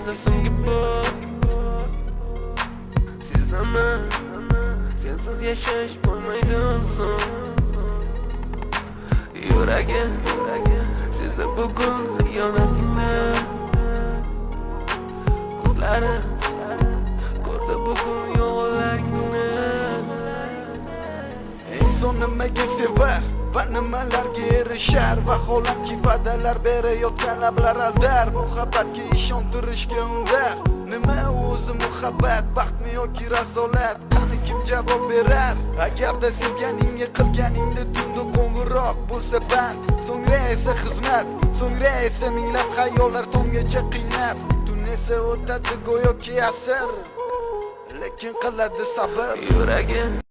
menda so'nggi bor. Sezaman, sensiz yashash bo'lmaydi oson. Yuragim sezdi bugun xiyonatingni. Ko'zlari ko'rdi bugun yolg'onlaringni. Inson nimaga sevar va nimalarga erishar? Vaholanki va'dalar berayotgan lablar aldar. Muhabbatga ishontirishga undar. Nima o'zi muhabbat, baxtmi yoki razolat? Qani kim javob berar? Agarda sevganingga qilganingda tunda qo'ng'iroq bo'lsa band, so'ngra esa xizmat, so'ngra esa minglab xayollar tonggacha qiynab, tun esa o'tadi go'yoki asr, lekin qiladi sabr. Yuragim